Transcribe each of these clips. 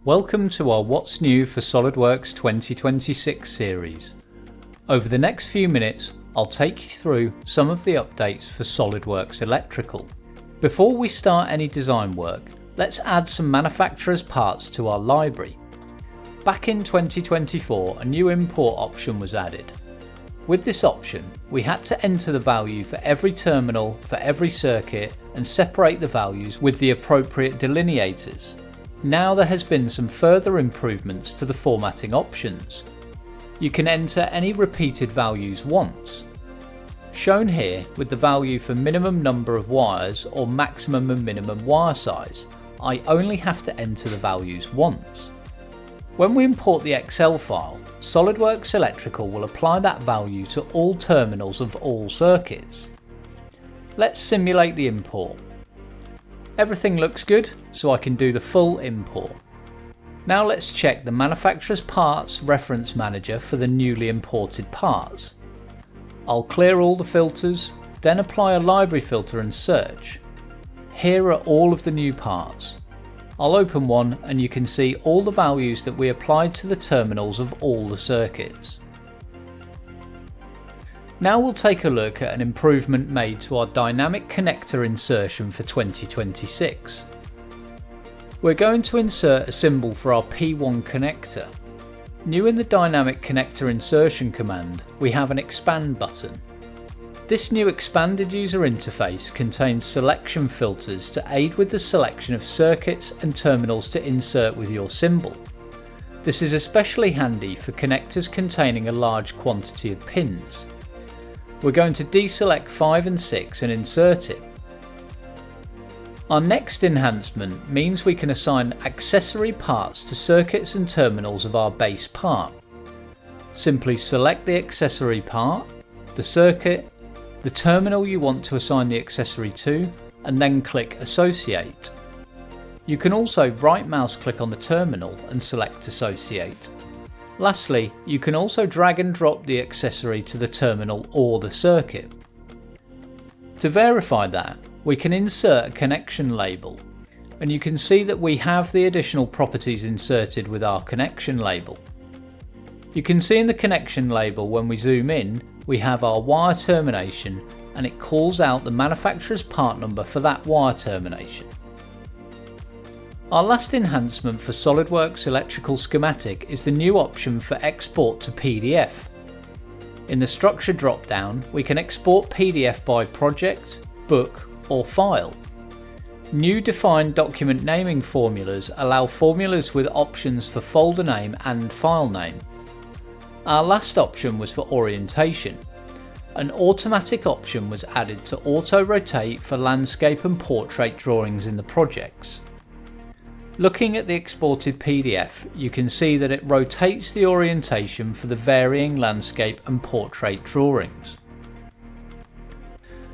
Welcome to our What's New for SOLIDWORKS 2026 series. Over the next few minutes, I'll take you through some of the updates for SOLIDWORKS Electrical. Before we start any design work, let's add some manufacturer's parts to our library. Back in 2024, a new import option was added. With this option, we had to enter the value for every terminal for every circuit and separate the values with the appropriate delineators. Now there has been some further improvements to the formatting options. You can enter any repeated values once. Shown here with the value for minimum number of wires or maximum and minimum wire size, I only have to enter the values once. When we import the Excel file, SOLIDWORKS Electrical will apply that value to all terminals of all circuits. Let's simulate the import. Everything looks good, so I can do the full import. Now let's check the manufacturer's parts reference manager for the newly imported parts. I'll clear all the filters, then apply a library filter and search. Here are all of the new parts. I'll open one and you can see all the values that we applied to the terminals of all the circuits. Now we'll take a look at an improvement made to our dynamic connector insertion for 2026. We're going to insert a symbol for our P1 connector. New in the dynamic connector insertion command, we have an expand button. This new expanded user interface contains selection filters to aid with the selection of circuits and terminals to insert with your symbol. This is especially handy for connectors containing a large quantity of pins. We're going to deselect 5 and 6 and insert it. Our next enhancement means we can assign accessory parts to circuits and terminals of our base part. Simply select the accessory part, the circuit, the terminal you want to assign the accessory to, and then click Associate. You can also right mouse click on the terminal and select Associate. Lastly, you can also drag and drop the accessory to the terminal or the circuit. To verify that, we can insert a connection label, and you can see that we have the additional properties inserted with our connection label. You can see in the connection label when we zoom in, we have our wire termination and it calls out the manufacturer's part number for that wire termination. Our last enhancement for SOLIDWORKS Electrical Schematic is the new option for export to PDF. In the structure drop-down, we can export PDF by project, book or file. New defined document naming formulas allow formulas with options for folder name and file name. Our last option was for orientation. An automatic option was added to auto-rotate for landscape and portrait drawings in the projects. Looking at the exported PDF, you can see that it rotates the orientation for the varying landscape and portrait drawings.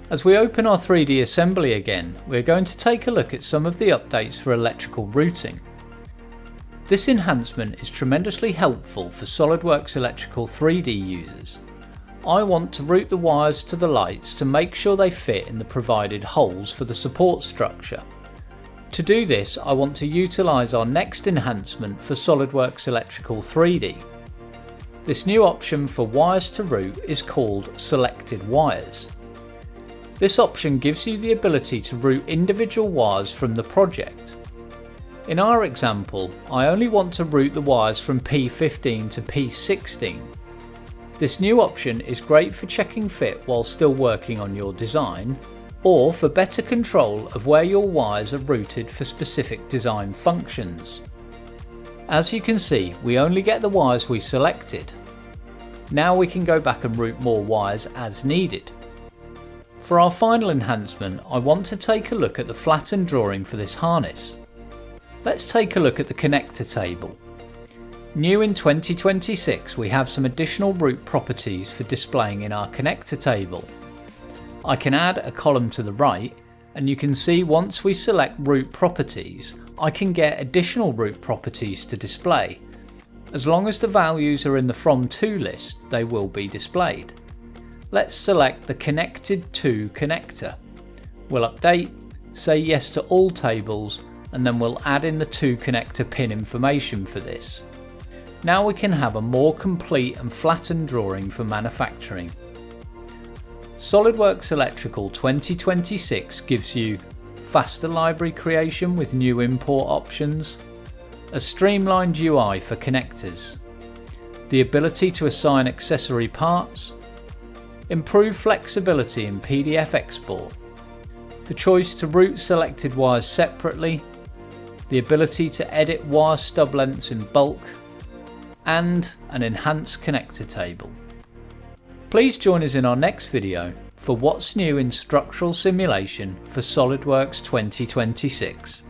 As we open our 3D assembly again, we're going to take a look at some of the updates for electrical routing. This enhancement is tremendously helpful for SOLIDWORKS Electrical 3D users. I want to route the wires to the lights to make sure they fit in the provided holes for the support structure. To do this, I want to utilise our next enhancement for SOLIDWORKS Electrical 3D. This new option for wires to route is called Selected Wires. This option gives you the ability to route individual wires from the project. In our example, I only want to route the wires from P15 to P16. This new option is great for checking fit while still working on your design, or for better control of where your wires are routed for specific design functions. As you can see, we only get the wires we selected. Now we can go back and route more wires as needed. For our final enhancement, I want to take a look at the flattened drawing for this harness. Let's take a look at the connector table. New in 2026, we have some additional route properties for displaying in our connector table. I can add a column to the right, and you can see once we select route properties, I can get additional route properties to display. As long as the values are in the From To list, they will be displayed. Let's select the Connected To connector. We'll update, say yes to all tables, and then we'll add in the 2 connector pin information for this. Now we can have a more complete and flattened drawing for manufacturing. SOLIDWORKS Electrical 2026 gives you faster library creation with new import options, a streamlined UI for connectors, the ability to assign accessory parts, improved flexibility in PDF export, the choice to route selected wires separately, the ability to edit wire stub lengths in bulk, and an enhanced connector table. Please join us in our next video for what's new in structural simulation for SOLIDWORKS 2026.